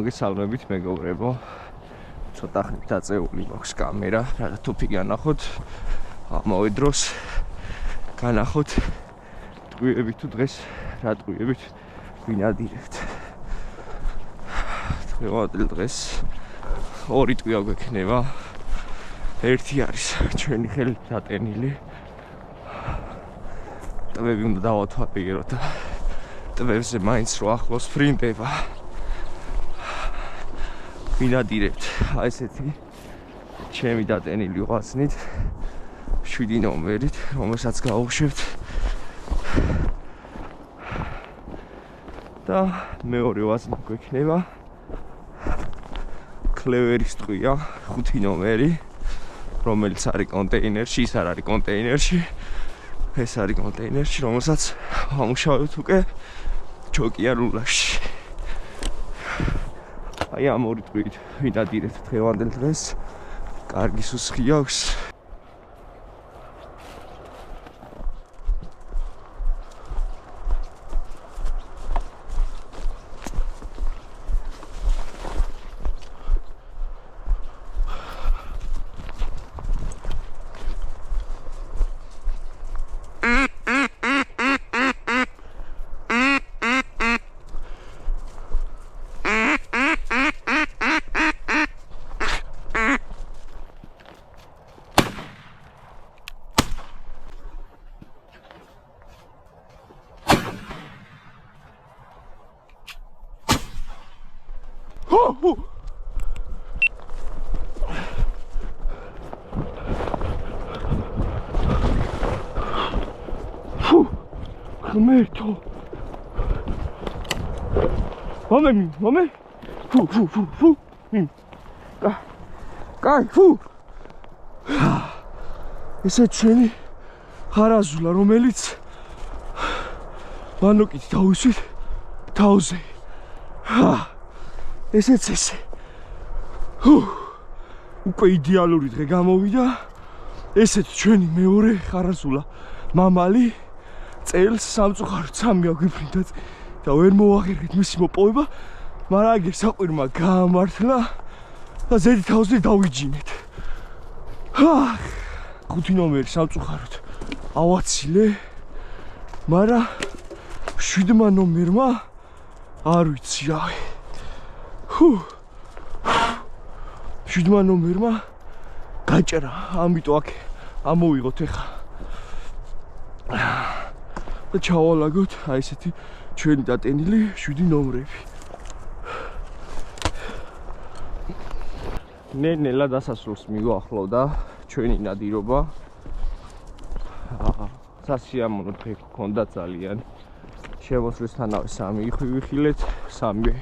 მოგესალმებით მეგობრებო. ცოტა ხნით დაწეული მაქვს კამერა, რა თუფი განახოთ. ამავე დროს განახოთ ტყვიებით თუ დღეს რა ტყვიებით ვინადირებთ. დღევანდელ დღეს ორი ტყვია გვექნება. ერთი არის ჩვენი ხელით დატენილი. ტყვები უნდა დავათვალიეროთ და ტყვებზე მაინც რო ახლოს ფრინდება. ვინადირებთ ესეთი ჩემი დატენილი ვაზნით 7 ნომერით, რომელსაც გავუშვებთ და მეორე ვაზნი გვექნება კლევერის ტყვია 5 ნომერი, რომელიც არის კონტეინერში, ის არ არის კონტეინერში, ეს არის კონტეინერში, რომელსაც ამუშავებთ უკვე ჩოკიარულაში. აი ამ ორი ტყვით ვინადირებთ დღევანდელ დღეს. კარგი სუსხი აქვს. Merto. Mame. Fu. Kai, fu. ესე ჩვენი ხარაზულა, რომელიც ბანოკით დავისვით თავზე. ესეც ესე. უკვე იდეალური დღე გამოვიდა. ესეც ჩვენი მეორე ხარაზულა, მამალი. წელს სამწუხაროდ 3 აგვიფრინდა და ვერ მოვაღირეთ მისი მოპოვება, მაგრამ აგერ საყვირმა გაამართლა და ზედი თავზე დავიჯინეთ. 5 ნომერი სამწუხაროდ ავაცილე, მაგრამ 7 ნომერმა არ ვიცი რავი. 7 ნომერმა გაჭრა, ამიტომ აქ ამოვიღოთ ეხა. და ჩავალაგოთ აი ესეთი ჩვენი დატენილი 7 ნომრები. ნელა დასასრულს მიგვახლოვდა ჩვენი ნადირობა. სასიამოვნო დღე გქონდა ძალიან. შემოსვლისთანავე 3 იხვი ვიხილეთ, 3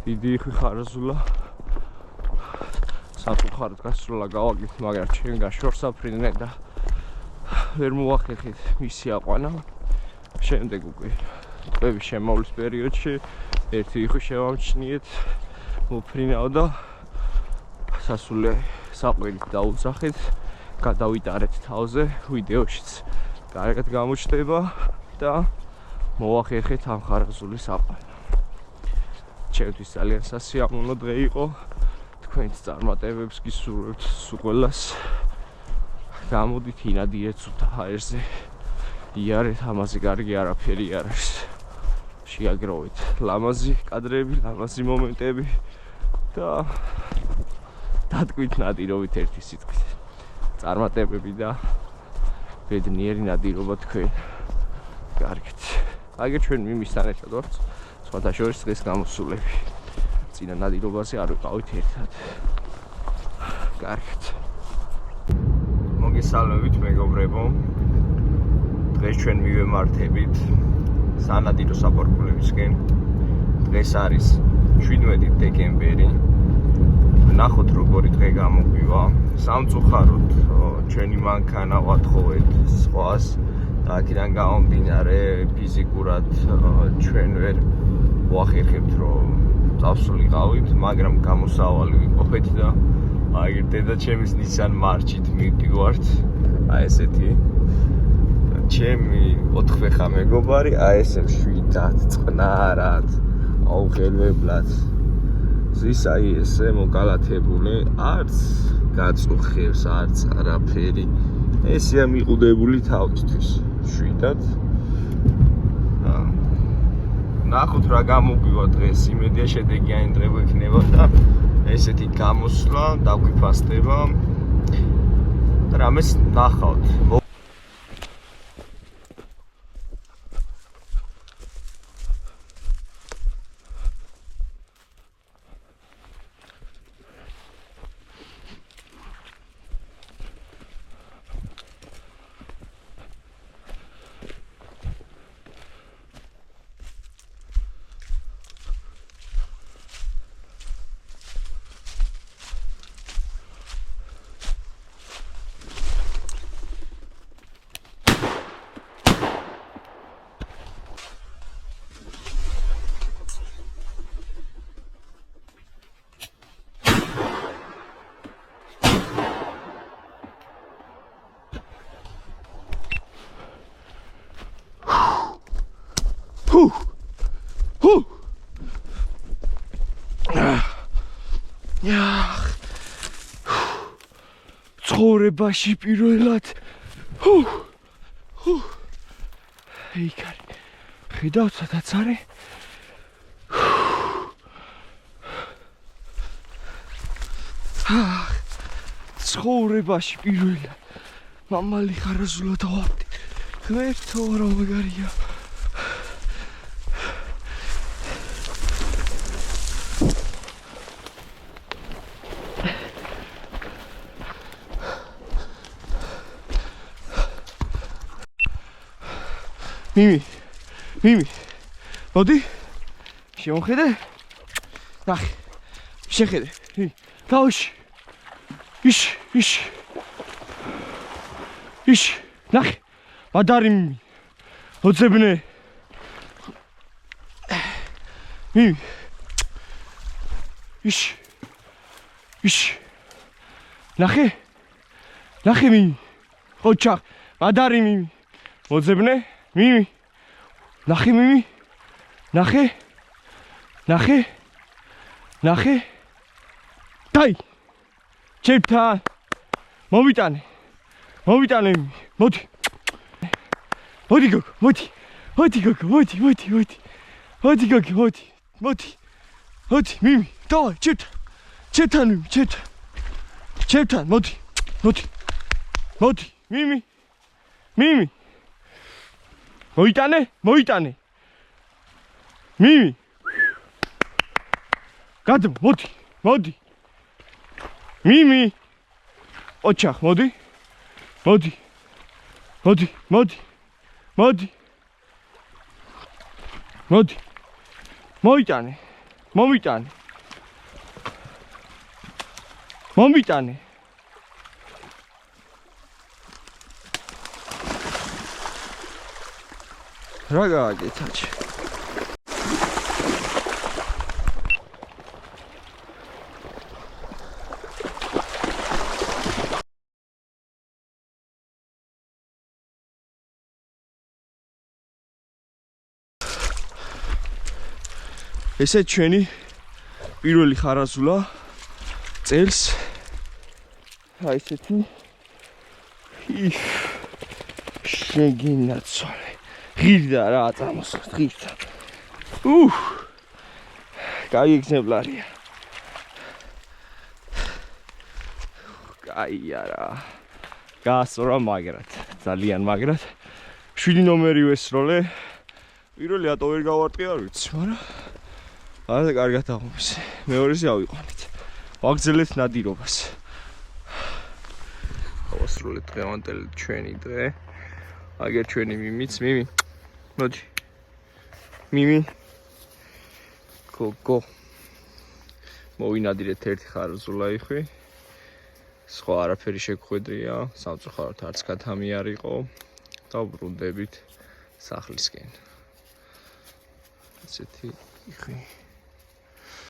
დიდი იხვი ხარაზულა. სამწუხაროდ გასროლა გავაგეთ, მაგრამ ჩვენ გაშორსაფრინდნენ და ვერ მოვახერხეთ მისი აყვანა. შემდეგ უკვე ტყვევის შემოვლის პერიოდში ერთი იხვი შევამჩნიეთ, მოფრინავ და სასულე საყვირით დაუძახეთ, გადავიტარეთ თავზე, ვიდეოშიც კარგად გამოჩნდება და მოვახერხეთ ამ ხარაზულის აყვანა. ჩემთვის ძალიან სასიამოვნო დღე იყო. თქვენს წარმატებებს გისურვებთ სულ. გამოდით ინადირეთ სუფთა ჰაერზე. იარეთ, ამაზე კარგი არაფერი არ არის. შეაგროვეთ ლამაზი კადრები, ლამაზი მომენტები და დატყვით ნადირობით ერთი სიტყვით. წარმატებები და ბედნიერი ნადირობა თქვენ. კარგით. აგერ ჩვენ მიმისთან ერთად ვართ. სხვათა შორის დღეს გამოსულები. წინა ნადირობაზე არ ვიყავით ერთად. კარგით. მოგესალმებით მეგობრებო. დღეს ჩვენ მივემართებით სანადირო საპარკულებისკენ. დღეს არის 17 დეკემბერი. ნახოთ როგორი დღე გამოგვივა. სამწუხაროდ ჩვენი მანქანა ვათხოვეთ სხვას და აქედან გამომდინარე ფიზიკურად ჩვენ ვერ ვახერხებთ რომ წავსულიყავით, მაგრამ გამოსავალი ვიყავით და აი დედაჩემის Nissan March-ით მივდივართ. აი ესეთი ჩემი 4 ხა მეგობარი, აი ესე მშვიდად, წყნარად, აუღელებლად ზის აი ესე მოკალათებული, არც გაწუხებს, არც არაფერი. ესეა მიყუდებული თავისთვის. შვიდად. ნახოთ რა გამოგვივა დღეს, იმედია შედეგიანი დღე გვექნება და ესეთი გამოსვლა, დაგვიფასდება. და რამეს ნახავთ. ცხოვრებაში პირველად იქარი ხედავთ სადაც არის ცხოვრებაში პირველად მამალი ხარაზულა დავაფტი ღმერთო რა მაგარია მიმი მოდი შემოხედე ნახე შეხედე გაუში ის ნახე მადარი მიმი ოძებნე მიმი ის ნახე მიმი ოჩა მადარი მიმი ოძებნე მიმი ნახე მიმი ნახე დაი ჩემთან მომიტანე მოდი გოგო მოდი მიმი დავაი ჩემთან მოდი მიმი მოიტანე მიმი გადმ მოდი მიმი ოჩახ მოდი მოიტანე რა გააკეთე ესე ჩვენი პირველი ხარაზულა წელს აი ესეთი შეგინაცვალე ღირდა რა წამოსვლა ღირდა კაი ეგზემპლარია კაია რა გასწორა მაგრად ძალიან მაგრად 7 ნომერი ვესროლე პირველი ატო ვერ გავარტყი არ ვიცი მაგრამ არა კარგად აღმოჩნდა მეორეზე ავიყვანეთ ვაგრძელეთ ნადირობას ავასრულეთ დღევანდელი ჩვენი დღე აგერ ჩვენი მიმიც მიმი მოდი მიმი გოგო მოვინადირეთ ერთი ხარაზულა იხვი სხვა არაფერი შეგხვედრია სამწუხაროდ არც კათამი არ იყო და ვბრუნდებით სახლისკენ ესეთი იხვი